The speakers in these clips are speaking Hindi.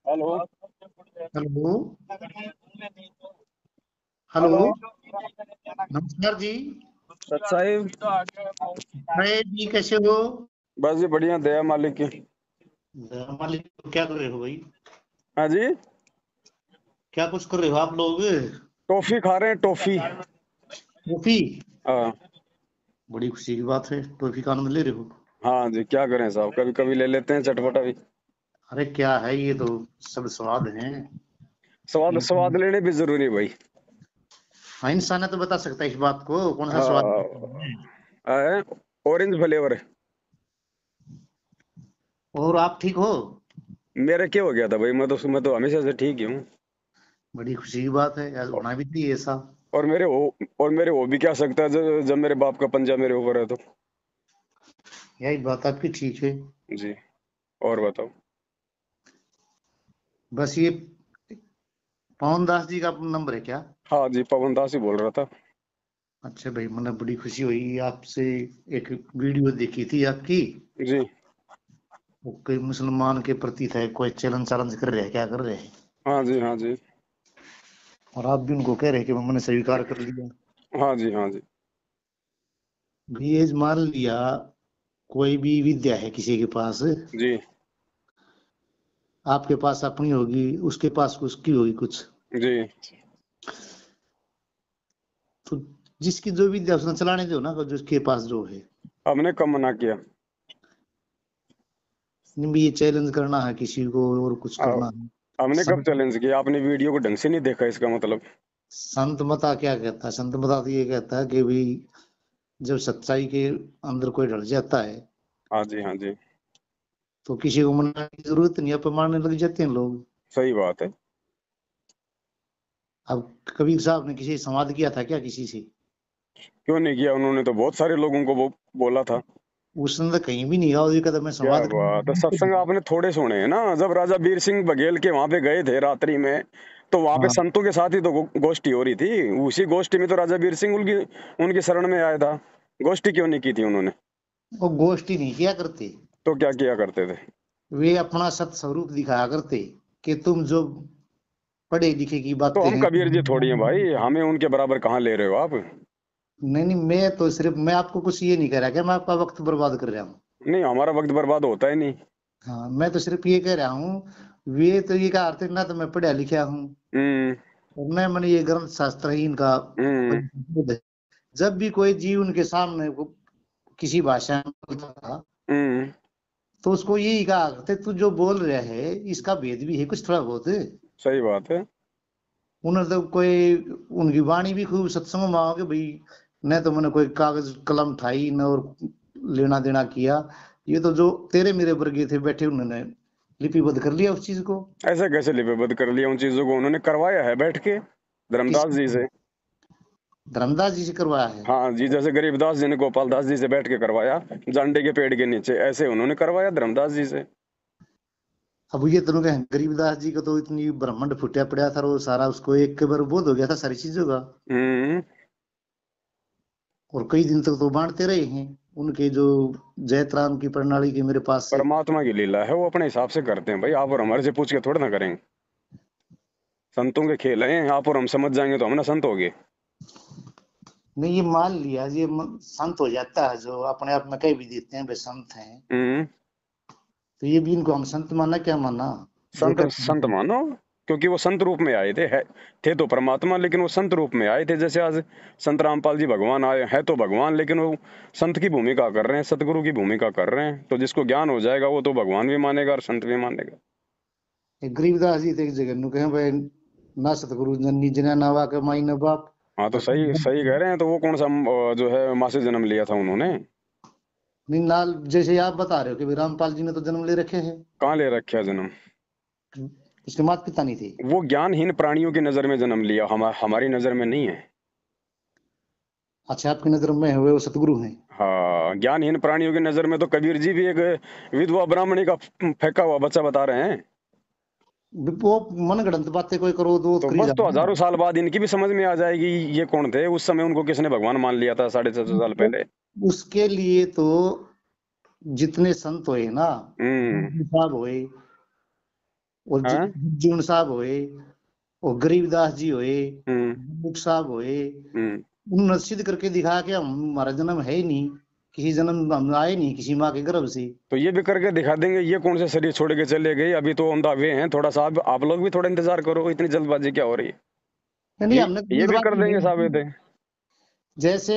हेलो। हेलो। हेलो। हेलो। नमस्कार जी। सच्चाई। अरे जी, कैसे हो? बस जी बढ़िया, दया मालिक की। मालिक, क्या कर रहे हो भाई? हाँ जी। क्या कुछ कर रहे हो आप लोग? टॉफी खा रहे हैं, टॉफी। टॉफी? हाँ। बड़ी खुशी की बात है, टॉफी का आनंद ले रहे हो। हाँ जी, क्या करें साहब, कभी कभी ले लेते हैं चटपटा भी। अरे क्या है ये तो, सब स्वाद हैं। स्वाद स्वाद लेने भी जरूरी है भाई। हाँ, इंसान है तो बता सकता है इस बात को, कौन सा स्वाद है। हाँ, ऑरेंज फ्लेवर। और आप ठीक हो? मेरा क्या हो गया था भाई, मैं तो हमेशा से ठीक ही हूँ। बड़ी खुशी की बात है यार, होना भी चाहिए ऐसा। और मेरे हो भी क्या सकता है जब मेरे बाप का पंजा मेरे ऊपर है तो। यही बात आपकी ठीक है। जी। और बताओ। बस ये पवन दास जी का नंबर है क्या? हाँ जी, पवन दास ही बोल रहा था। अच्छा भाई, मैंने बड़ी खुशी हुई आपसे। एक वीडियो देखी थी आपकी। जी। वो कोई मुसलमान के प्रति था, कोई चैलेंज चैलेंज कर रहे हैं, क्या कर रहे हैं? हाँ जी। हाँ जी। और आप भी उनको कह रहे हैं कि मैंने स्वीकार कर लिया। हाँ जी। हाँ जी। भी ये मान लिया, कोई भी विद्या है किसी के पास, जी। आपके पास अपनी होगी, उसके पास उसकी होगी कुछ। जी। तो जिसकी जो विद्या उसने चलाने दो ना, जिसके पास जो है। हमने कब मना किया। नहीं भी ये चैलेंज करना है किसी को और कुछ आ, करना है। हमने कब संत चैलेंज किया, आपने वीडियो को ढंग से नहीं देखा इसका मतलब। संत मता क्या कहता है? संत मता तो ये कहता है कि भाई, जब सच्चाई के अंदर कोई ढल जाता है हाँ जी। हाँ जी। तो किसी को मनाने की जरूरत नहीं, अब मानने लग जाते हैं लोग। सही बात है। अब कबीर साहब ने किसी से संवाद किया था क्या किसी से? क्यों नहीं किया, उन्होंने तो बहुत सारे लोगों को वो बोला था। उसने तो कहीं भी नहीं कहा उसकी कदम में क्या संवाद बात है, करना। सत्संग आपने थोड़े सुने हैं ना, जब राजा वीर सिंह बघेल के वहां पे गए थे रात्रि में, तो वहां पे हाँ, संतों के साथ ही तो गोष्ठी हो रही थी। उसी गोष्ठी में तो राजा वीर सिंह उनकी उनकी शरण में आया था। गोष्ठी क्यों नहीं की थी उन्होंने। वो गोष्ठी नहीं किया करते। तो क्या किया करते थे। वे अपना सत स्वरूप दिखाया करते कि तुम जो पढ़े लिखे की तो बातें हम हैं। कबीर जी थोड़ी हैं भाई, हमें उनके बराबर कहाँ ले रहे हो आप। नहीं नहीं, मैं तो सिर्फ, मैं आपको कुछ ये नहीं कह रहा कि मैं आपका वक्त बर्बाद कर रहा हूँ। नहीं, हमारा वक्त बर्बाद होता ही नहीं। हाँ, मैं तो सिर्फ ये कह रहा हूँ, वे तो ये का अर्थ है, ना तो मैं पढ़ा लिखा हूँ हम्म। और न मैंने ये ग्रंथ शास्त्र ही इनका हम्म। परिशुद्ध है। जब भी कोई जीव उनके सामने किसी भाषा में बोलता था, हम्म। तो उसको यही कहा करते, तू जो बोल रहा है इसका भेद भी है कुछ थोड़ा बहुत। सही बात है। उन्होंने तो कोई, उनकी वाणी भी खूब सत्संग में आओगे भाई, न तो मैंने कोई कागज कलम उठाई न और लेना देना किया। ये तो जो तेरे मेरे वर्गीय थे बैठे, उन्होंने लिपिबद्ध कर लिया उस चीज को। ऐसे कैसे लिपिबद्ध कर लिया, उन चीजों को उन्होंने करवाया है बैठ के किस धर्मदास जी से। धर्मदास जी से करवाया है? हाँ जी, जैसे गरीबदास जी ने गोपाल दास जी से बैठ के करवाया, जांडे के पेड़ के नीचे, ऐसे उन्होंने करवाया धर्मदास जी से। अब ये दोनों के गरीबदास जी को तो इतनी ब्रह्मांड फुटिया पड़ा था, वो सारा उसको एक के बार बोध हो गया था सारी चीजों का। हम्म। और कई दिन तक तो बांटते रहे हैं उनके जो जयत्राम की प्रणाली के मेरे पास से। परमात्मा की लीला है, वो अपने हिसाब से करते हैं भाई, आप और हमारे से पूछ के थोड़ा ना करेंगे। संतों के खेल हैं, आप और हम समझ जाएंगे तो हम ना संत हो गए। नहीं, ये मान लिया, ये संत हो जाता है जो अपने आप में कह भी देते हैं वे संत हैं, हम्म। तो ये भी इनको हम संत माना, क्या माना? जो संत कर संत मानो, क्योंकि वो संत रूप में आए थे तो परमात्मा, लेकिन वो संत रूप में आए थे। जैसे आज संत रामपाल जी भगवान आए हैं तो भगवान, लेकिन वो संत की भूमिका कर रहे हैं, सतगुरु की भूमिका कर रहे हैं, तो जिसको ज्ञान हो जाएगा वो तो भगवान भी मानेगा और संत भी मानेगा। गरीबदास जी थे एक जगह नु कहे भाई, ना सतगुरु जननी जना नावा के माई न बाप। हाँ, तो सही सही कह रहे हैं। तो वो कौन सा जो है माँ से जन्म लिया था उन्होंने। नहीं नाल, जैसे आप बता रहे हो कि भाई रामपाल जी ने तो जन्म ले रखे हैं, कहाँ ले रखा जन्म। उसके माता पिता नहीं थे? वो ज्ञानहीन प्राणियों की नजर में जन्म लिया, हमारी नजर में नहीं है। अच्छा, आपकी नजर में हुए वो सतगुरु हैं? हाँ, ज्ञानहीन प्राणियों की नजर में तो कबीर जी भी एक विधवा ब्राह्मणी का फेंका हुआ बच्चा बता रहे हैं। वो मन गढ़ंत बातें कोई करो तो तो करी बस, तो जाओ। हजारों साल बाद इनकी भी समझ में आ जाएगी ये कौन थे, उस समय उनको किसने भगवान मान लिया था 650 साल तो पहले। उसके लिए तो जितने संत हुए ना, हम्म। साहब हुए, और हाँ। जून साहब होए और गरीबदास जी होए, हम्म। मुख साहब होए, हम्म। उन्होंने सिद्ध करके दिखा कि हमारा जन्म है ही नहीं, किसी जन्म हम आए नहीं किसी माँ के गर्भ से। तो ये भी करके दिखा देंगे। ये कौन से शरीर छोड़ के चले गए, अभी तो ऑन द वे हैं। थोड़ा सा आप लोग भी थोड़ा इंतजार करो, इतनी जल्दबाजी क्या हो रही है। नहीं ये हमने तो ये भी कर जल्दबाजी देंगे नहीं साबित की। है। जैसे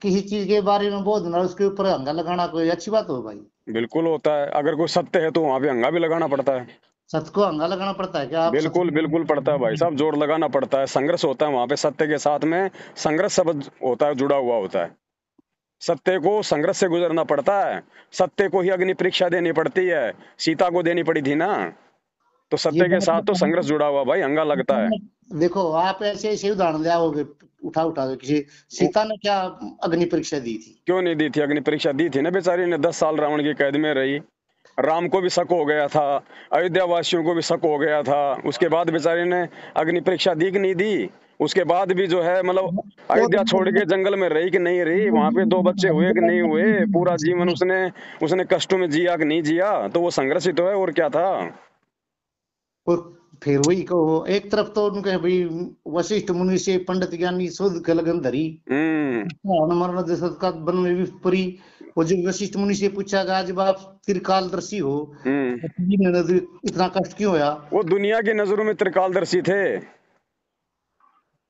किसी चीज के बारे में बोलना उसके ऊपर हंगा लगाना कोई अच्छी बात हो भाई? बिल्कुल होता है, अगर कोई सत्य है तो वहां पे हंगा भी लगाना पड़ता है। सत्य को हंगा लगाना पड़ता है क्या? आप सत्य बिल्कुल बिल्कुल पड़ता है भाई साहब, जोर लगाना पड़ता है, संघर्ष होता है वहां पे। सत्य के साथ में संघर्ष शब्द होता है, जुड़ा हुआ होता है। सत्य को संघर्ष से गुजरना पड़ता है। सत्य को ही अग्नि परीक्षा देनी पड़ती है, सीता को देनी पड़ी थी ना। तो ये सत्य के बात साथ तो संघर्ष बताओ। जुड़ा हुआ भाई, हंगा लगता है। देखो आप ऐसे ऐसे उदाहरण ले आओगे उठा उठा के, किसी वो सीता ने क्या अग्नि परीक्षा दी थी? क्यों नहीं दी थी? अग्नि परीक्षा दी थी ना, बेचारी ने 10 साल रावण की कैद में रही। राम को भी शक हो गया था, अयोध्या वासियों को भी शक हो गया था। उसके बाद बेचारी ने अग्नि परीक्षा दी कि नहीं दी? उसके बाद भी जो है मतलब वो अयोध्या छोड़ के जंगल में रही कि नहीं रही? वहां पे 2 बच्चे हुए कि नहीं हुए? पूरा जीवन उसने उसने कष्टों में जिया कि नहीं जिया? तो वो संघर्ष ही तो है, और क्या था। और फिर वही कहो, एक तरफ तो उनके भाई वशिष्ठ मुनि से पंडित ज्ञानी शोध के लगन धरी, हम्म। मरण दशरथ का वन में भी परी। और जब वशिष्ठ मुनि से पूछा गया जब आप त्रिकालदर्शी हो हम्म। तो जी ने इतना कष्ट क्यों होया? वो दुनिया की नजरों में त्रिकालदर्शी थे।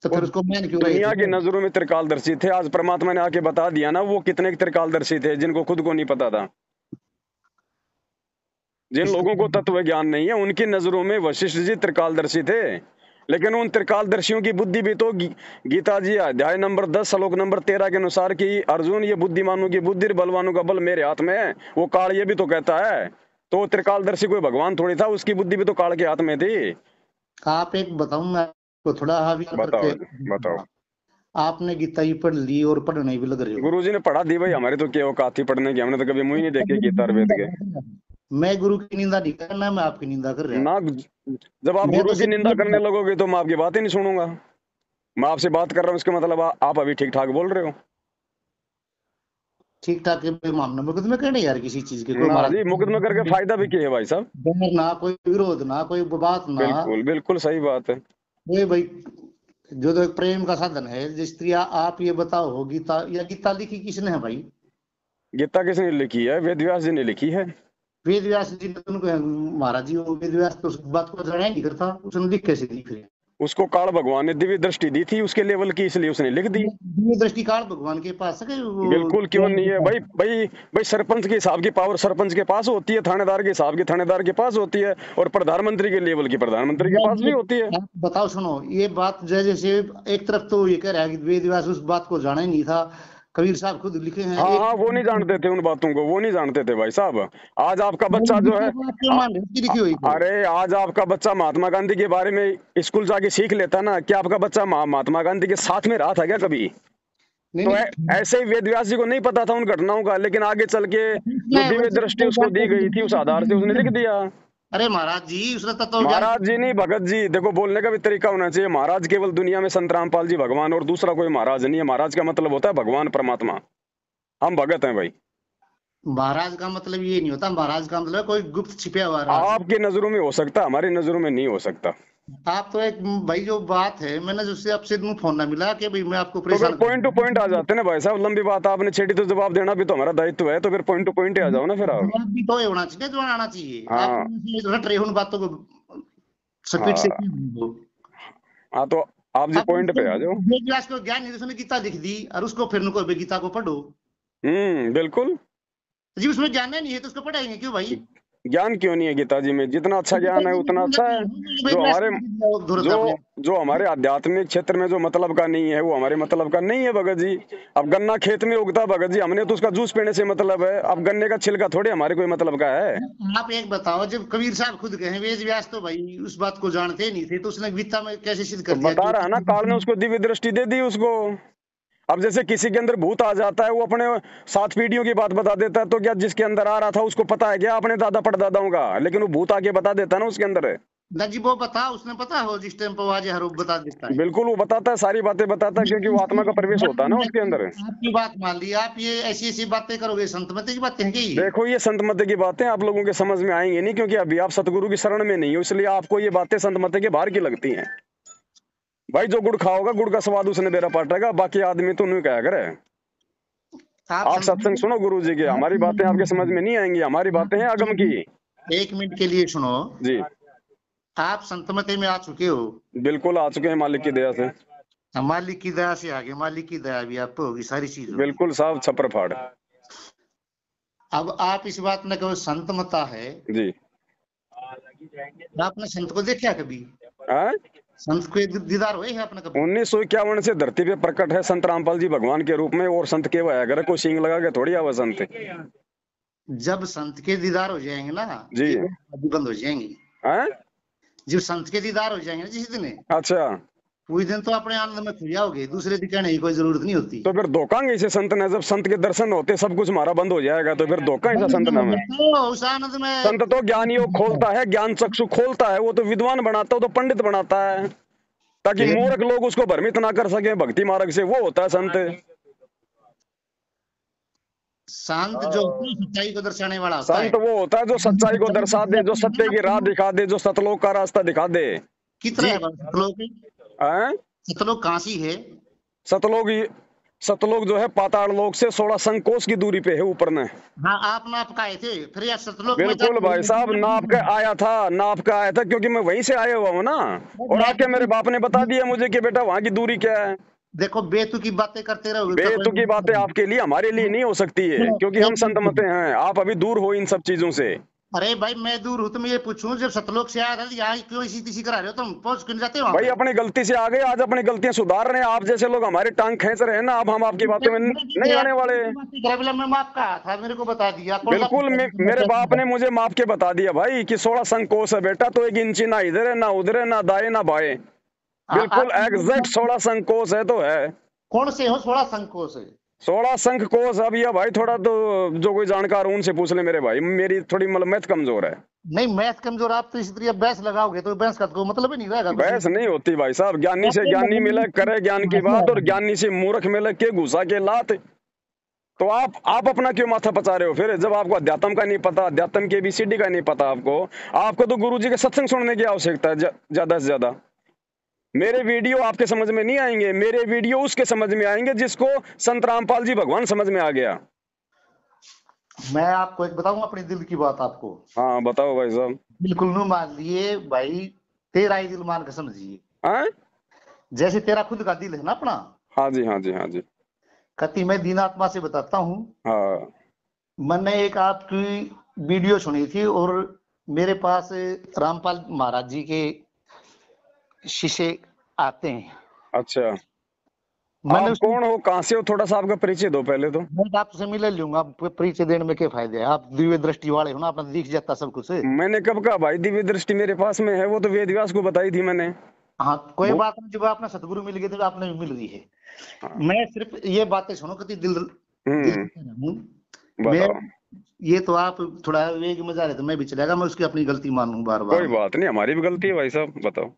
तो वो फिर उसको मान क्यों रहे दुनिया थे की वो? नजरों में त्रिकालदर्शी थे। आज परमात्मा ने आके बता दिया ना वो कितने त्रिकालदर्शी थे, जिनको खुद को नहीं पता था। जिन इसको लोगों को तत्व ज्ञान नहीं है उनकी नजरों में वशिष्ठ जी त्रिकालदर्शी थे। लेकिन उन त्रिकालदर्शियों की बुद्धि भी तो गीता जी अध्याय नंबर 10 श्लोक नंबर 13 के अनुसार कि अर्जुन ये बुद्धिमानों की बुद्धि बलवानों का बल मेरे हाथ में है, वो काल ये भी तो कहता है। तो वो त्रिकालदर्शी कोई भगवान थोड़ी था, उसकी बुद्धि भी तो काल के हाथ में थी। आप एक बताऊं मैं आपको थोड़ा हाविया बताओ करके। बताओ। आपने गीता ही पढ़ ली और पढ़ने भी लग रहे हो। गुरुजी ने पढ़ा दी भाई, हमारे तो क्या औकात थी पढ़ने की, हमने तो कभी मुंह ही नहीं देखे गीता और वेद के। मैं गुरु की निंदा नहीं कर रहा, मैं आपकी निंदा कर रहा। ना, जब आप मैं गुरु तो की सिर्फ निंदा करने लगोगे तो मैं आपकी बात ही नहीं सुनूंगा। मैं आपसे बात कर रहा हूँ, इसका मतलब आप अभी ठीक ठाक बोल रहे हो। ठीक ठाक के मामले में मुकदमे करने यार, किसी चीज के कोई ना हमारा जी, मुकदमे करके फायदा भी क्या है भाई साहब। डर ना, कोई विरोध ना, कोई बात ना। बिल्कुल बिल्कुल सही बात है। ये भाई जो तो एक प्रेम का साधन है, जिस स्त्री आप ये बताओ हो गीता, या गीता लिखी किसने है भाई? गीता किसने लिखी है? वेद व्यास जी ने लिखी है। वेद व्यास जी ने उनको महाराज जी, वो वेद व्यास तो उस बात को ग्रहण नहीं करता, उसने लिख कैसे दी फिर? उसको काल भगवान ने दिव्य दृष्टि दी थी उसके लेवल की, इसलिए उसने लिख दी। दिव्य दृष्टि काल भगवान के पास है वो बिल्कुल, क्यों ज्ञान नहीं के है पास? भाई भाई भाई सरपंच के हिसाब की पावर सरपंच के पास होती है, थानेदार के हिसाब की थानेदार के पास होती है, और प्रधानमंत्री के लेवल की प्रधानमंत्री के मैं पास भी ये होती है। आप बताओ, सुनो ये बात जैसे एक तरफ तो ये कह रहा है कि वेद व्यास उस बात को जाना ही नहीं था, कबीर साहब खुद लिखे हैं हाँ एक। हाँ, वो नहीं जानते थे उन बातों को, वो नहीं जानते थे भाई साहब। आज आपका बच्चा जो गीता है को आप क्यों आ, मान रहे हो उसकी लिखी हुई को? अरे आज आपका बच्चा महात्मा गांधी के बारे में स्कूल जाके सीख लेता ना। क्या आपका बच्चा महात्मा गांधी के साथ में रहा था क्या कभी? नहीं तो नहीं, ऐसे ही वेद व्यास जी को नहीं पता था उन घटनाओं का, लेकिन आगे चल के जो मैं दिव्य वैसे दृष्टि तो उसको दी गई थी उस आधार से उसने ज्ञान। लिख दिया। अरे महाराज जी उसने तत्व ज्ञान। महाराज जी नहीं, भगत जी। देखो, बोलने का भी तरीका होना चाहिए। महाराज केवल दुनिया में संत रामपाल जी भगवान, और दूसरा कोई महाराज नहीं है। महाराज का मतलब होता है भगवान परमात्मा। हम भगत हैं भाई। महाराज का मतलब ये नहीं होता, महाराज का मतलब कोई गुप्त छिपा हुआ राज। आपकी नजरों में हो सकता, हमारी नजरों में नहीं हो सकता। आप तो एक भाई जो बात है, मैंने जिससे आपसे मुंह फोन ना मिला कि भाई मैं आपको तो फिर परेशान पॉइंट टू पॉइंट आ कर। जाते हैं ना भाई साहब। लंबी बात आपने छेड़ी तो जवाब देना भी तो हमारा दायित्व है। तो फिर पॉइंट टू पॉइंट आ जाओ ना फिर आप। जवाब भी तो ये होना चाहिए जो आना चाहिए। आप हाँ रट रहे हो उन बातों को, स्पीड से हाँ क्यों हो? हाँ, तो आप जी आप पॉइंट पे आ जाओ। वेद व्यास को ज्ञान नहीं, उसने गीता लिख दी और उसको फिर उनको गीता को पढ़ो। बिल्कुल। जी उसमें ज्ञान नहीं है तो उसको पढ़ाएंगे क्यों भाई? ज्ञान क्यों नहीं है गीता जी में? जितना अच्छा ज्ञान है उतना अच्छा है। जो वेद व्यास हमारे को लिख दिया वो धुरत जो आपने। जो हमारे आध्यात्मिक क्षेत्र में जो मतलब का नहीं है वो हमारे मतलब का नहीं है भगत जी। अब गन्ना खेत में उगता भगत जी, हमने तो उसका जूस पीने से मतलब है। अब गन्ने का छिलका थोड़े हमारे कोई मतलब का है। आप एक बताओ, जब कबीर साहब खुद कहे वेद व्यास तो भाई उस बात को जानते ही नहीं थे, तो उसने गीता में कैसे सिद्ध तो कर दिया बता रहा है ना, काल ने कि उसको दिव्य दृष्टि दे दी उसको। अब जैसे किसी के अंदर भूत आ जाता है, वो अपने 7 पीढ़ियों की बात बता देता है, तो क्या जिसके अंदर आ रहा था उसको पता है क्या अपने दादा परदादाओं का? लेकिन वो भूत आके बता देता है ना उसके अंदर है। ना जी वो बता, उसने पता हो जिस टाइम पर आज हर बता देता है। बिल्कुल वो बताता है, सारी बातें बताता है, क्योंकि वो आत्मा का प्रवेश होता है ना उसके अंदर। आपकी बात मान ली, आप ये ऐसी ऐसी बातें करोगे, संतमति की बातें हैं क्या ये? देखो ये संत मत की बातें आप लोगों के समझ में आएंगी नहीं, क्योंकि अभी आप सतगुरु की शरण में नहीं हो, इसलिए आपको ये बातें संत मत के बाहर की लगती हैं। भाई जो गुड़ खाओगा गुड़ का स्वाद उसने बेरा पाटेगा, बाकी आदमी तो नहीं कहा करे। आप सत्संग सुनो गुरु जी के, हमारी बातें आपके समझ में नहीं आएंगी, हमारी बातें हैं अगम की। एक मिनट के लिए सुनो जी आप संतमति में आ चुके हो। बिल्कुल आ चुके हैं मालिक की दया से। मालिक की दया से आगे, मालिक की दया भी आप पे होगी, सारी चीज होगी। बिल्कुल साहब छप्पर फाड़। अब आप इस बात में कहो संत मता है, जी आपने संत को देखा कभी? हाँ? संत को दीदार हुए है आपने कभी? 1951 से धरती पे प्रकट है संत रामपाल जी भगवान के रूप में, और संत के वह अगर कोई सींग लगा के थोड़ी आवा संत। जब संत के दीदार हो जाएंगे ना जी ये बंद हो जाएंगी। हाँ? जब संत के दीदार हो जाएंगे ना जिस दिन, अच्छा उस दिन तो अपने आनंद में खो जाओगे, दूसरे दिन कहने की कोई जरूरत नहीं होती। तो फिर धोखा इसे संत ने, जब संत के दर्शन होते सब कुछ हमारा बंद हो जाएगा, तो फिर धोखा ऐसा संत नाम है। तो उस आनंद में संत तो ज्ञानियों खोलता है, ज्ञान चक्षु खोलता है, वो तो विद्वान बनाता है, वो तो पंडित बनाता है, ताकि मूर्ख लोग उसको भ्रमित ना कर सके भक्ति मार्ग से, वो होता है संत। शांत जो सच्चाई को दर्शाने वाला होता है। संत वो होता है जो सच्चाई को दर्शा दे, जो सत्य की राह दिखा दे, जो सतलोक का रास्ता दिखा दे। कितना है सतलोक? हैं? सतलोक कहाँ सी है? सतलोक सतलोक जो है पाताल लोक से 16 संकोच की दूरी पे है ऊपर में। हाँ आप नाप का आए थे फिर यार सतलोक में बिल्कुल भाई साहब नाप का आया था, नाप का आया था, क्योंकि मैं वहीं से आया हुआ हूँ ना, और आके मेरे बाप ने बता दिया मुझे कि बेटा वहां की दूरी क्या है। देखो बेतुकी बातें करते रहोगे बेतुकी बातें आपके लिए हमारे लिए नहीं हो सकती है, क्योंकि हम संत मते हैं, आप अभी दूर हो इन सब चीजों से। अरे भाई मैं दूर हूँ तो मैं ये पूछूं, जब सतलोक से आया था यहाँ क्यों इसी तीसी करा रहे हो तुम? पहुंच क्यों जाते हो वहाँ भाई पे? अपनी गलती से आ गए, आज अपनी गलतियां सुधार रहे हैं। आप जैसे लोग हमारे टांग खींच रहे हैं ना, अब हम आपकी बातों में नहीं आने वाले। मैं माफ कहा था, मेरे को बता दिया बिल्कुल मेरे बाप ने मुझे माप के बता दिया भाई कि 16 संकोच है बेटा, तो एक इंची ना इधर है ना उधर है ना दाएं ना बाएं, बिल्कुल एग्जैक्ट 16 संकोच है तो है। कौन से हो 16 संकोच है? 16 संख कोस। अब ये भाई थोड़ा तो जो कोई जानकार हो उनसे पूछ ले मेरे भाई, मेरी थोड़ी मतलब मैथ कमजोर है। नहीं मैथ कमजोर, आप तो इस तरह बहस लगाओगे तो बहस का तो मतलब ही नहीं रहेगा। बहस नहीं होती भाई साहब, ज्ञानी से ज्ञानी मिले करे ज्ञान की बात, और ज्ञानी से मूर्ख मिले के घुसा के लात। तो आप अपना क्यों माथा पचा रहे हो फिर, जब आपको अध्यात्म का नहीं पता, अध्यात्म के ABCD का नहीं पता आपको तो गुरुजी के सत्संग सुनने की आवश्यकता है ज्यादा से ज्यादा। मेरे वीडियो आपके समझ में नहीं आएंगे, मेरे वीडियो उसके समझ में आएंगे जिसको संत रामपाल जी भगवान समझ में आ गया। मैं आपको एक बताऊं अपने दिल की बात आपको। हाँ बताओ भाई साहब। बिल्कुल न मान लिए भाई, तेरा ही दिल मान के समझिए। हाँ जैसे तेरा खुद का दिल है ना अपना। हाँ जी हाँ जी हाँ जी। कति मैं दीन आत्मा से बताता हूँ। हाँ मैंने एक आपकी वीडियो सुनी थी, और मेरे पास रामपाल महाराज जी के शिष्य आते हैं। अच्छा मैंने आप कौन हो, कहाँ से हो, थोड़ा सा आपका परिचय दो पहले तो। मैं आपसे मिल लूंगा, परिचय देने में क्या फायदा है? आप दिव्य दृष्टि वाले हो ना, अपना दिख जाता सब कुछ। मैंने कब कहा भाई दिव्य दृष्टि मेरे पास में है, वो तो वेद व्यास को बताई थी मैंने। हाँ कोई बात नहीं, जब आपने सतगुरु मिल गए तो आपने भी मिल गई है। हाँ। मैं सिर्फ ये बातें सुनो कि दिल मैं बताओ। ये तो आप थोड़ा वेग में जा रहे थे, मैं भी चलेगा, मैं उसकी अपनी गलती मानूं बार बार। कोई बात नहीं, हमारी भी गलती है भाई साहब, बताओ।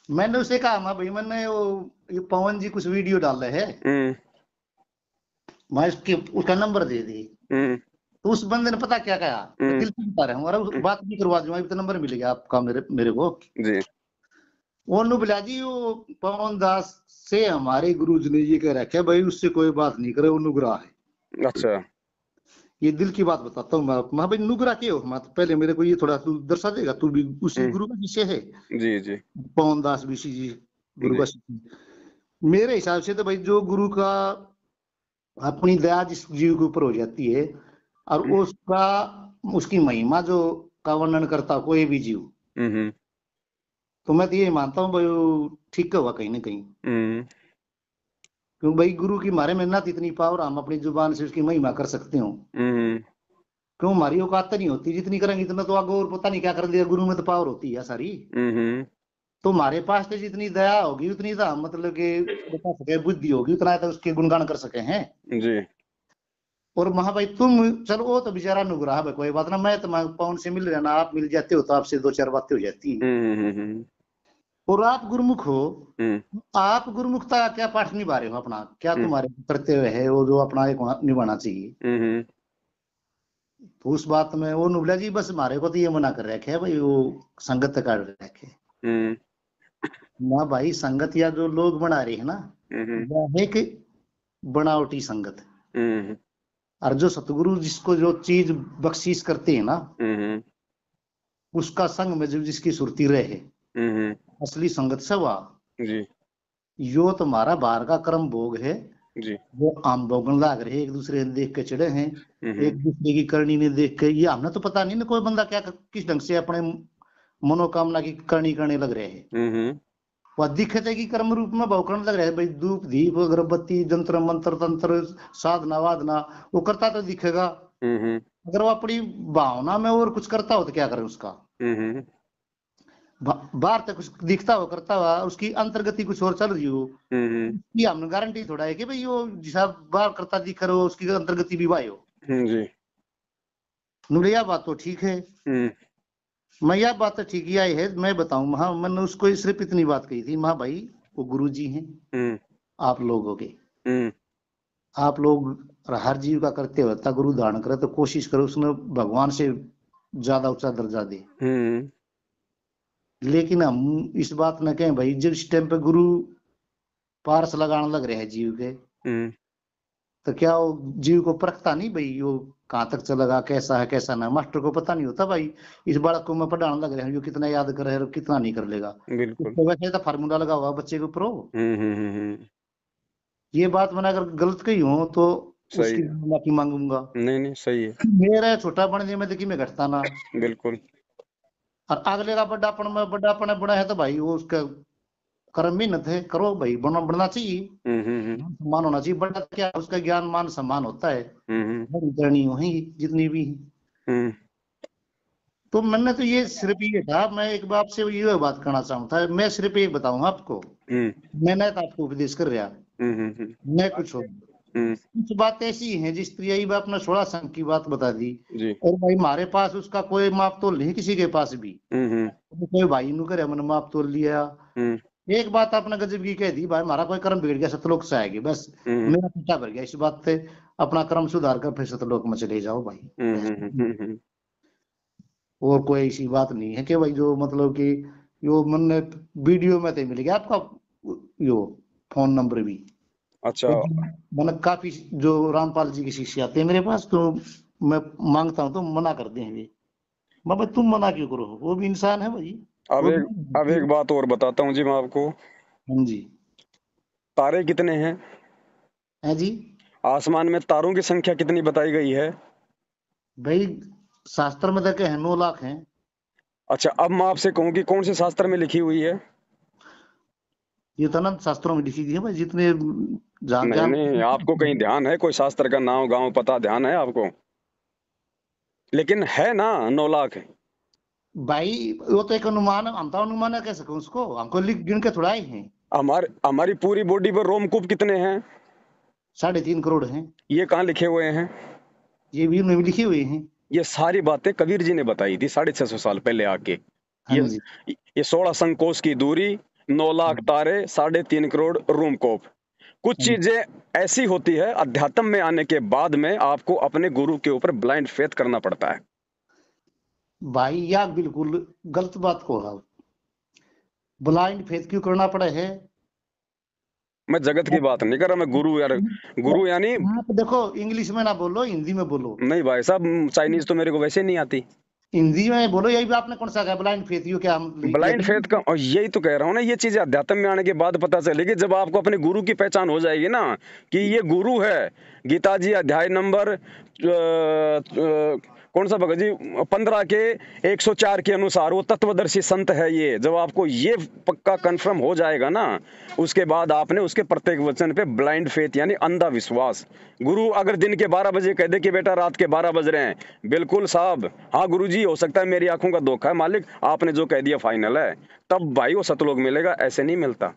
मैंने उसे कहा ना भाई, मैंने वो ये पवन जी कुछ वीडियो डाल रहे हैं, मैं उसका नंबर दे दी। तो उस बंदे ने पता क्या कहा, दिल से बता रहा हूँ, अरे बात भी करवा दूंगा, तो नंबर मिलेगा आपका मेरे को जी। ओनू बुला जी, वो पवन दास से हमारे गुरु जी ने ये कह रखा भाई उससे कोई बात नहीं करे, वो नुगरा है। अच्छा ये दिल की बात बताता हूँ मैं भाई, नुगरा के हो मैं, तो पहले मेरे को ये थोड़ा तू दर्शा देगा, तू भी उसी गुरु का शिष्य है? जी जी पवन दास ऋषि जी गुरु का शिष्य। मेरे हिसाब से तो भाई जो गुरु का अपनी दया जिस जीव के ऊपर हो जाती है, और उसका उसकी महिमा जो का वर्णन करता कोई भी जीव, तो मैं तो ये मानता हूँ भाई ठीक होगा कहीं ना कहीं। क्यों भाई गुरु की हमारे में ना इतनी पावर, हम अपनी जुबान से उसकी महिमा कर सकते हो। क्यों हमारी औकात नहीं होती, जितनी करेंगे इतना तो आगे और पता नहीं क्या कर दिया। गुरु में तो पावर होती है सारी। तो हमारे पास तो जितनी दया होगी उतनी तो हम मतलब कि बता सके, बुद्धि होगी उतना तो उसके गुणगान कर सके हैं जी। और महा भाई तुम चलो वो तो बेचारा नुगरा है, कोई बात ना, मैं तो पवन से मिल रहा ना, आप मिल जाते हो तो आपसे दो चार बातें हो जाती हैं। और आप गुरुमुख हो, आप गुरुमुखता का क्या पाठ निभा रहे हो अपना, क्या तुम्हारे कर्तव्य है वो जो अपना एक निभाना चाहिए। तो उस बात में वो नुबला जी बस हमारे को तो ये मना कर रखे है भाई, वो संगत काट रखे ना भाई। संगत या जो लोग बना रहे हैं ना, वह है कि बनावटी संगत। और जो सतगुरु जिसको जो चीज बख्शीश करते हैं ना, उसका संग में जो जिसकी सुरती रहे, असली संगत से वाह जी यो तुम्हारा बाहर का कर्म भोग है। जी वो आम भोगन लाग रहे, एक दूसरे ने देख के चढ़े हैं, एक दूसरे की करनी ने देख के, ये हमने तो पता नहीं ना कोई बंदा क्या किस ढंग से अपने मनोकामना की करनी करने लग रहे हैं। वह दिखते की कर्म रूप में भाव करने लग रहे हैं भाई, धूप दीप अगरबत्ती जंत्र मंत्र तंत्र साधना वादना वो करता तो दिखेगा। अगर वो अपनी भावना में और कुछ करता हो तो क्या करे उसका, बाहर तक कुछ दिखता हो करता हुआ, उसकी अंतर्गति कुछ और चल रही हो, ये हमने गारंटी थोड़ा है कि भाई वो जिसा बाहर करता दिख रहा हो उसकी अंतर्गति भी वाई हो। जी नुरिया बात तो ठीक है, मैं यह बात तो ठीक ही आई है। मैं बताऊं, हाँ मैंने उसको सिर्फ इतनी बात कही थी, माँ भाई वो गुरु जी हैं, आप लोग हो गए, आप लोग हर जीव का करते होता गुरु धारण करे तो कोशिश करो उसने भगवान से ज्यादा ऊंचा दर्जा दे। लेकिन हम इस बात न कहें भाई, जब इस टाइम पे गुरु पारस लगाने लग रहे हैं जीव के, तो क्या वो जीव को परखता नहीं भाई, वो कहाँ तक चलेगा, कैसा है कैसा ना, मास्टर को पता नहीं होता भाई इस बालक को मैं पढ़ाने लग रहा हूँ, कितना याद कर रहा है कितना नहीं कर लेगा। तो वैसे तो फार्मूला लगा हुआ बच्चे के ऊपर हो। ये बात मैंने अगर गलत कही हो तो उसकी माफी मांगूंगा। नहीं सही है, मेरा छोटा बनने में देखिए मैं घटता ना, बिल्कुल। और अगले का बड़ापन में बड़ापन बड़ा है तो भाई वो उसका कर्म मेहनत है, करो भाई, बनना चाहिए, सम्मान होना चाहिए। बड़ा क्या उसका ज्ञान मान सम्मान होता है, बड़ी करनी है जितनी भी है। तो मैंने तो ये सिर्फ ये था, मैं एक बाप से ये बात करना चाहता था, मैं सिर्फ एक बताऊंगा आपको, मैंने तो आपको उपदेश कर रहा, मैं कुछ हो कुछ बात ऐसी है जिस यही बात ने 16 संघ की बात बता दी, और भाई हमारे पास उसका कोई माप तोल नहीं किसी के पास भी, कोई भाई नु करे मैंने माप तोल लिया। एक बात आपने गजब की कह दी भाई, हमारा कोई कर्म बिगड़ गया सतलोक से आएगी, बस मेरा पिता भर गया इस बात से, अपना कर्म सुधार कर फिर सतलोक में चले जाओ भाई। और कोई ऐसी बात नहीं है कि भाई जो मतलब कि यो मन वीडियो में तो मिल गया आपका यो फोन नंबर भी। अच्छा, मैंने काफी जो रामपाल जी की शिष्य आते हैं मेरे पास, तो मैं मांगता हूँ तो मना कर दे हैं, बाबा तुम मना क्यों करो, वो भी इंसान है भाई। अब एक बात और बताता हूँ जी मैं आपको। हाँ जी। तारे कितने हैं? है जी। आसमान में तारों की संख्या कितनी बताई गई है? भाई शास्त्र में देखे हैं 9 लाख हैं। अच्छा, अब मैं आपसे कहूँ कि कौन से शास्त्र में लिखी हुई है? ये तो अनंत शास्त्रों में लिखी गई है भाई, जितने नहीं, आपको कहीं ध्यान है कोई शास्त्र का नाम गांव पता ध्यान है आपको? लेकिन है ना 9 लाख। भाई वो तो एक अनुमान, हम तो अनुमान कह सके उसको, हमको लिख गिन के थोड़ा ही है। हमारी पूरी बॉडी पर रोमकूप कितने हैं? 3.5 करोड़ हैं। ये कहाँ लिखे हुए हैं? ये भी उन्होंने लिखे हुए हैं। ये सारी बातें कबीर जी ने बताई थी 650 साल पहले आके। हाँ जी। ये 16 संकोच की दूरी, 9 लाख तारे, 3.5 करोड़ रोमकूप। कुछ चीजें ऐसी होती है अध्यात्म में आने के बाद में आपको अपने गुरु के ऊपर ब्लाइंड फेथ करना पड़ता है। भाई या बिल्कुल गलत बात को है, ब्लाइंड फेथ क्यों करना पड़े है? मैं जगत की बात नहीं कर रहा, मैं गुरु यार, गुरु यानी आप देखो इंग्लिश में ना बोलो, हिंदी में बोलो। नहीं भाई साहब, चाइनीज तो मेरे को वैसे नहीं आती। हिंदी में बोलो, यही भी आपने कौन सा कहा ब्लाइंड फेथ, यू क्या हम ब्लाइंड फेथ का, और यही तो कह रहा हूँ ना, ये चीजें अध्यात्म में आने के बाद पता चलेगी, जब आपको अपने गुरु की पहचान हो जाएगी ना कि ये गुरु है। गीता जी अध्याय नंबर कौन सा भगत जी 15 के 104 के अनुसार वो तत्वदर्शी संत है। ये जब आपको ये पक्का कंफर्म हो जाएगा ना, उसके बाद आपने उसके प्रत्येक वचन पे ब्लाइंड फेथ यानी अंधा विश्वास। गुरु अगर दिन के 12 बजे कह दे कि बेटा रात के 12 बज रहे हैं, बिल्कुल साहब, हाँ गुरु जी हो सकता है मेरी आंखों का धोखा है, मालिक आपने जो कह दिया फाइनल है, तब भाई वो सतलोक मिलेगा, ऐसे नहीं मिलता।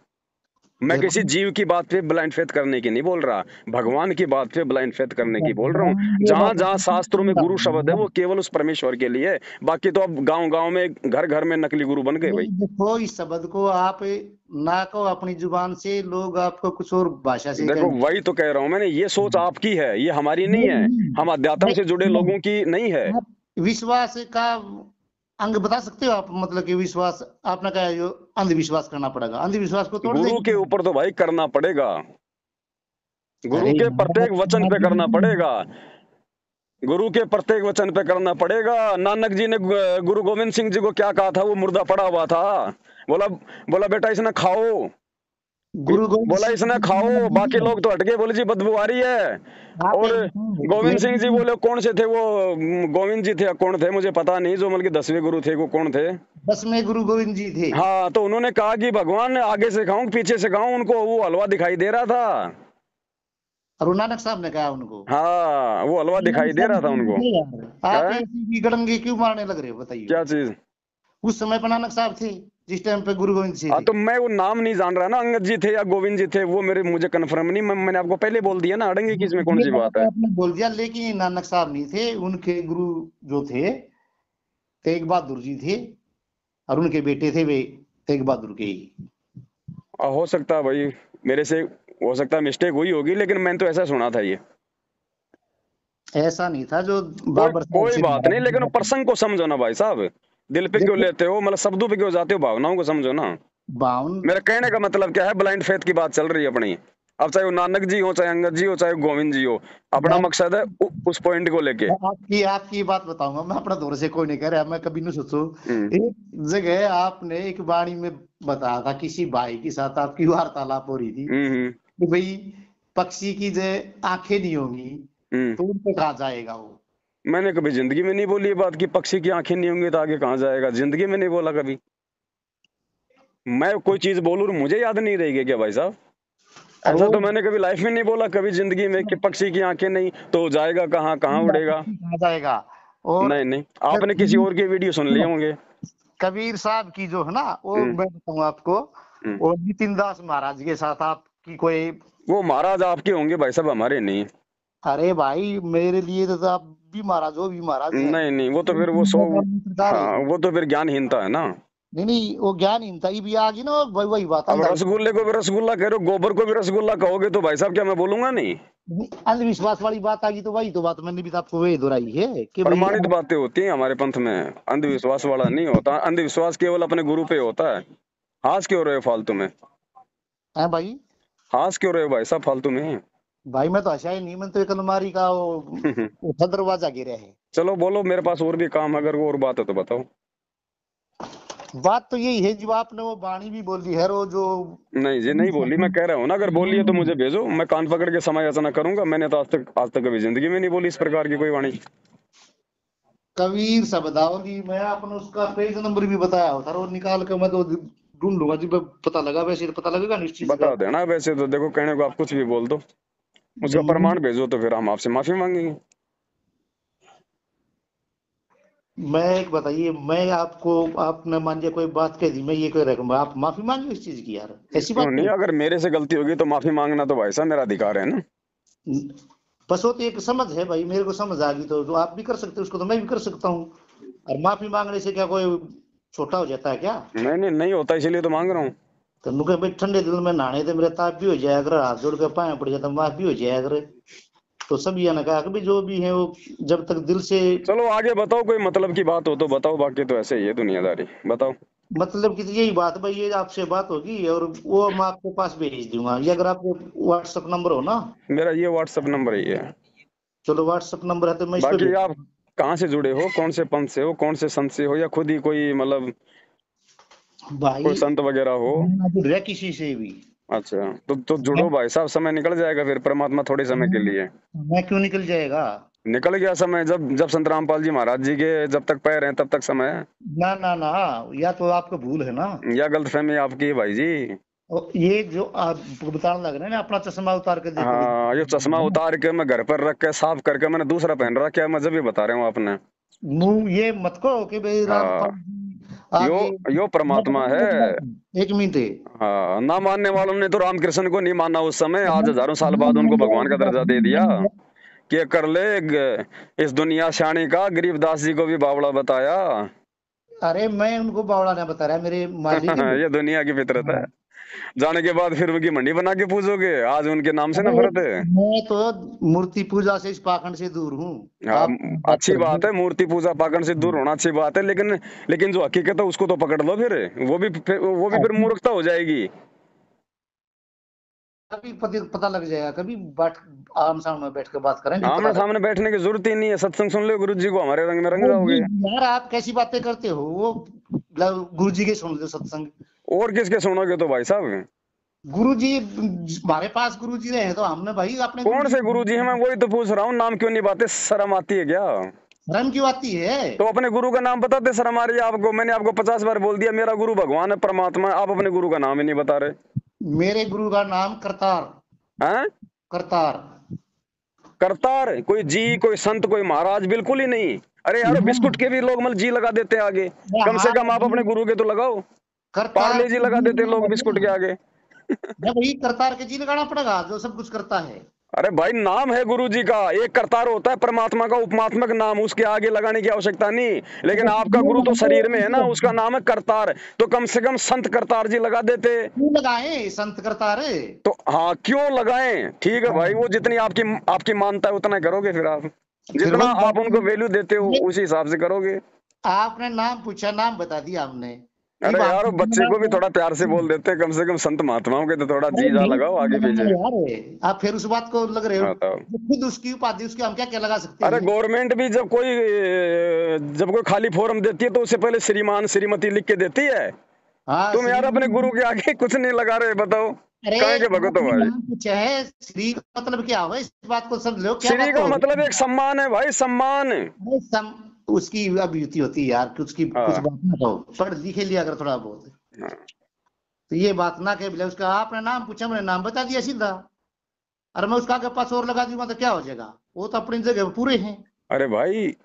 मैं देखो किसी जीव की बात पे ब्लाइंड फेथ करने की नहीं बोल रहा, भगवान की बात पे ब्लाइंड फेथ करने की बोल रहा हूँ। ये जहां बात जहां शास्त्रों में गुरु शब्द है वो केवल उस परमेश्वर के लिए है। बाकी तो अब गांव गांव में, घर घर में नकली गुरु बन गए भाई। देखो इस शब्द को आप ना कहो अपनी जुबान से, लोग आपको कुछ और भाषा से देखो कहेंगे। वही तो कह रहा हूँ मैंने, ये सोच आपकी है, ये हमारी नहीं है। हम अध्यात्म से जुड़े नहीं, लोगों की नहीं है। आप विश्वास का अंग बता सकते हो आप? मतलब कि विश्वास आपने कहा जो अंधविश्वास करना पड़ेगा, अंधविश्वास को तोड़ गुरु के देंगे। ऊपर तो भाई करना पड़ेगा, गुरु अरे के यार, प्रत्येक वचन पे करना पड़ेगा, गुरु के प्रत्येक वचन पे करना पड़ेगा। नानक जी ने गुरु गोविंद सिंह जी को क्या कहा था, वो मुर्दा पड़ा हुआ था, बोला बोला बेटा इसने खाओ, गुरु गोविंद बोला सिंह इसने जी खाओ। नानक जी बाकी के, लोग तो हटके बोले जी बदबू आ रही है। आप और एक बताओ, गोविंद मेरे सिंह जी बोले, कौन से थे वो, गोविंद जी थे या कौन थे मुझे पता नहीं, जो मतलब 10वें गुरु थे वो कौन थे। 10वें गुरु गोविंद जी थे। हाँ, तो उन्होंने कहा कि भगवान आगे से खाऊं पीछे से खाऊं, उनको वो हलवा दिखाई दे रहा था। और वो नानक साहब ने कहा उनको? हाँ, वो हलवा नानक दिखाई दे साहब रहा था जी उनको। थे यार, क्या आप है? ऐसी विगड़नगे क्यों मारने लग रहे हो बताइए? क्या चीज? उस समय पर नानक साहब थे जिस टाइम पे गुरु गोविंद सिंह हाँ, थे। तो मैं वो नाम नहीं जान रहा ना, अंगद जी थे या गोविंद जी थे, वो मुझे कन्फर्म नहीं, मैंने आपको पहले बोल दिया ना, अड़ेंगे कि इसमें कौन ये सी बात बात है। आपने बोल दिया, लेकिन ये नानक साहब नहीं थे, उनके गुरु जो थे तेग बहादुर जी थे, और उनके बेटे थे वे तेग बहादुर के ही। हो सकता है भाई, मेरे से हो सकता है मिस्टेक हुई होगी, लेकिन मैंने तो ऐसा सुना था ये। ऐसा नहीं था जो कोई बाबर साहब कोई से बात नहीं, लेकिन वो महाराज। प्रसंग को समझो ना भाई साहब। दिल पे क्यों देखो लेते हो, मतलब शब्दों पे क्यों जाते हो, भावनाओं को समझो ना। बावन, मेरा कहने का मतलब क्या है, ब्लाइंड फेथ की बात चल रही है अपनी। अब चाहे वो नानक जी हो, चाहे अंगद जी हो, चाहे वो गोविंद जी हो, अपना मैं मकसद है उस पॉइंट को लेके। मैं आपकी आपकी बात बताऊंगा, मैं अपना दौर से कोई नहीं कह रहा, मैं कभी नहीं सोचो। हम्म एक जगह आपने एक वाणी में बताया था, किसी भाई के साथ आपकी वार्तालाप हो रही थी हम्म कि भाई पक्षी की जो आंखें नहीं होंगी हम्म। तो उन पे कहाँ जाएगा वो? मैंने कभी जिंदगी में नहीं बोली ये बात कि पक्षी की आंखें नहीं होंगी तो आगे कहाँ जाएगा, जिंदगी में नहीं बोला कभी। मैं कोई चीज बोलूं और मुझे याद नहीं रहेगी क्या भाई साहब? और ऐसा वो तो मैंने कभी लाइफ में नहीं बोला कभी जिंदगी में कि पक्षी की आंखें नहीं तो जाएगा कहाँ, कहाँ उड़ेगा। पक्षी कहाँ जाएगा? और नहीं नहीं, आपने किसी और के वीडियो सुन लिए होंगे। कबीर साहब की जो है ना, वो हम्म मैं बताऊं आपको, हम्म। और नितिन दास महाराज के साथ आपकी कोई, वो महाराज आपके होंगे भाई साहब, हमारे नहीं। अरे भाई मेरे लिए तो आप भी महाराज हो, भी महाराज हैं। नहीं नहीं, वो तो फिर वो नितिन सौ, दास वाली सरकार है। हाँ वो तो फिर ज्ञानहीनता है ना। नहीं नहीं, वो ज्ञानहीनता ही भी आ गई ना, वही वही बात अब रसगुल्ले को भी रसगुल्ला कह रहे हो, गोबर को भी रसगुल्ला कहोगे तो भाई साहब क्या मैं बोलूंगा नहीं? अंधविश्वास वाली बात आ गई, तो वही तो बात मैंने भी तो आपको वही दोहराई है कि भाई प्रमाणित बातें होती हैं हमारे पंथ में, अंधविश्वास वाला नहीं होता। अंधविश्वास केवल अपने गुरु पे होता है। हंस क्यों रहे हो फालतू में? है भाई। हंस क्यों रहे हो भाई साहब फालतू में? भाई मैं तो हंसा ही नहीं, मैं तो एक अलमारी का वो था दरवाजा गिरा है। चलो बोलो, मेरे पास और भी काम है, अगर वो और बात है तो बताओ। बात तो यही है, जो आपने वो वाणी भी बोली है, वो जो नहीं जी नहीं बोली, मैं कह रहा हूँ ना, अगर बोली है तो मुझे भेजो, मैं कान पकड़ के समय याचना करूंगा। मैंने तो आज तक कभी जिंदगी में नहीं बोली इस प्रकार की कोई वाणी। कबीर शब्दावली, मैं आपने उसका पेज नंबर भी बताया हो सर, और निकाल के मैं तो ढूंढ लूंगा जी, पता लगा, वैसे तो पता लगेगा निश्चित सी बता बात। देना, वैसे तो देखो कहने को आप कुछ भी बोल दो, उसका प्रमाण भेजो तो फिर हम आपसे माफी मांगेंगे। मैं एक बताइए, मैं आपको, आपने मान लिया कोई बात कह दी, मैं ये कोई रकम, आप माफी मांगे इस चीज की यार? ऐसी क्यों बात नहीं, नहीं। अगर मेरे से गलती होगी तो माफी मांगना तो भाई साहब मेरा अधिकार है ना। बस वो तो एक समझ है भाई, मेरे को समझ आ गई, तो जो आप भी कर सकते हो उसको तो मैं भी कर सकता हूँ। और माफी मांगने से क्या कोई छोटा हो जाता है क्या? नहीं नहीं, नहीं होता, इसीलिए तो मांग रहा हूँ। तो नुके भाई ठंडे दिल में नहाने थे, मेरे ताप भी हो जाया अगर, हाथ जोड़ के पाए पड़ जाता, माफ भी हो जाया अगर। तो सब ये ने कहा कि भाई जो भी है वो जब तक दिल से, चलो आगे बताओ, कोई मतलब की बात हो तो बताओ, बाकी तो ऐसे ही है दुनियादारी, बताओ। मतलब कि तो यही बात भाई, ये आपसे बात होगी और वो मैं आपके पास भेज दूंगा, ये अगर आपको व्हाट्सएप नंबर हो ना। मेरा ये व्हाट्सएप नंबर ही है। चलो व्हाट्सएप नंबर है तो मैं इस पे बाकी भेज आप कहाँ से जुड़े हो, कौन से पंथ से हो, कौन से संत से हो, या खुद ही कोई मतलब कोई भाई। संत वगैरह हो? मैं जुड़ रहा किसी से भी। अच्छा, तो जुड़ो भाई साहब, समय निकल जाएगा फिर, परमात्मा थोड़े समय के लिए। मैं क्यों निकल जाएगा? निकल गया समय, जब जब संत रामपाल जी महाराज जी के जब तक पैर हैं तब तक समय है। ना ना ना, या तो आपका भूल है ना। या गलतफहमी आपकी है भाई जी। और ये जो आप बताने लग रहे हैं ना, अपना चश्मा उतार के देखो हाँ, ये चश्मा कि उतार के मैं घर पर रख के साफ करके मैंने दूसरा पहन रखा है, मैं जब भी बता रहा हूँ आपने। मुंह ये मत कहो कि भाई रामपाल हाँ, जी आगे यो परमात्मा है। एक मिनट है। हाँ, ना मानने वालों ने तो रामकृष्ण को नहीं माना उस समय, आज हजारों साल बाद उनको भगवान का दर्जा दे दिया। कि कर ले इस दुनिया शानी का, गरीबदास जी को भी बावड़ा बताया। अरे मैं उनको बावड़ा नहीं बता रहा, मेरे मालिक है। ये दुनिया की फितरत है। हाँ। जाने के बाद फिर उनकी मंडी बना के पूजोगे, आज उनके नाम से अरे नफरत है। मैं तो मूर्ति पूजा से, इस पाखंड से दूर हूँ। हाँ, आप बात अच्छी कर रहे बात है, मूर्ति पूजा पाखंड से दूर होना अच्छी बात है, लेकिन जो हकीकत है उसको तो पकड़ लो फिर। वो भी फिर हो। मूर्खता हो जाएगी। कभी पता लग जाएगा, कभी बैठ आम सामने बैठ के बात करेंगे, पता आमने लग। सामने बैठने की जरूरत ही नहीं है, सत्संग सुन लो गुरु जी को, हमारे रंग में रंग अरे जी जाओगे। यार, आप कैसी बातें करते हो? वो गुरु जी के सुन लो सत्संग। और किसके सुनोगे तो भाई साहब? गुरु जी, हमारे पास गुरु जी रहे तो हमने भाई अपने गुरु कौन जी से को। गुरु जी हैं? मैं वही तो पूछ रहा हूँ, नाम क्यों नहीं बाते? शर्म आती है क्या? शर्म क्यों आती है? तो अपने गुरु का नाम बताते, शर्म आ रही है आपको? मैंने आपको 50 बार बोल दिया मेरा गुरु भगवान है, परमात्मा है, आप अपने गुरु का नाम ही नहीं बता रहे मेरे गुरु का नाम करतार। हैं? करतार। करतार? कोई जी, कोई संत, कोई महाराज? बिल्कुल ही नहीं। अरे यार, बिस्कुट के भी लोग मतलब जी लगा देते हैं आगे। कम से हाँ कम आप अपने गुरु के तो लगाओ। करतार पार्ले जी के लगा जी देते हैं लगाना लोग बिस्कुट के पड़ेगा। आगे। जब वही करतार के जी लगाना पड़ेगा जो सब कुछ करता है। अरे भाई, नाम है गुरु जी का, एक करतार होता है परमात्मा का उपमात्मक नाम, उसके आगे लगाने की आवश्यकता नहीं। लेकिन आपका क्यों गुरु तो लगाते शरीर में है ना, हो? उसका नाम है करतार, तो कम से कम संत करतार जी लगा देते। क्यों लगाए संत करतार? तो हाँ, क्यों लगाएं? ठीक है भाई, वो जितनी आपकी आपकी मानता है उतना करोगे फिर आप। फिर जितना वही आप उनको बात। वैल्यू देते हो ये उसी हिसाब से करोगे। आपने नाम पूछा, नाम बता दिया हमने। अरे अब हम यार, बच्चे को भी थोड़ा प्यार से बोल देते हैं, कम से कम संत महात्माओं के तो थोड़ा अरे जी जा नहीं लगाओ आगे लगाना पीछे। यार, आप फिर उस बात को लग रहे हो। बताओ। जो खुद उसकी उपाधि, उसके हम क्या क्या लगा सकते अरे हैं? गवर्नमेंट भी जब कोई खाली फॉर्म देती है तो उससे पहले श्रीमान श्रीमती लिख के देती है। हाँ तुम यार अपने गुरु श्री। के आगे कुछ नहीं लगा रहे, बताओ अरे काहे के भगत हो आपने भाई? नाम पूछा है, श्री का मतलब क्या हुआ? इस बात को समझ लो, क्या श्री बात का हो मतलब रही एक सम्मान है भाई, सम्मान। है? उसकी अभिव्यक्ति होती है यार, उसकी कुछ हाँ, बात ना कहो, पढ़ लिखे लिया अगर थोड़ा बहुत। हाँ। तो ये बात ना कह बोले, उसका आपने नाम पूछा, मैंने नाम बता दिया सीधा। और मैं उसका आगे पास और लगा दूंगा तो क्या हो जाएगा? वो तो अपनी जगह पे पूरे हैं। अरे भाई,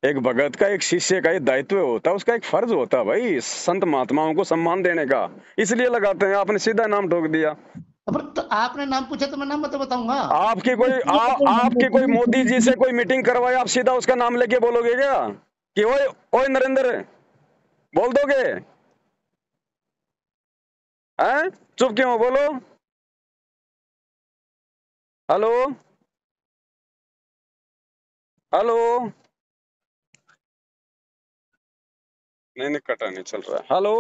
एक भगत का, एक शिष्य का ये दायित्व होता है, उसका एक फर्ज होता है भाई, संत महात्माओं को सम्मान देने का। इसलिए लगाते हैं, आपने सीधा नाम ठोक दिया। अब तो आपने नाम पूछा तो मैं नाम तो बताऊंगा। आपकी कोई मोदी जी से कोई मीटिंग करवाए, आप सीधा उसका नाम लेके बोलोगे क्या कि ओए ओए नरेंद्र? बोल दोगे? हैं? चुप क्यों हो? बोलो। हेलो? हेलो? नहीं नहीं, कटा नहीं चल रहा है। हेलो?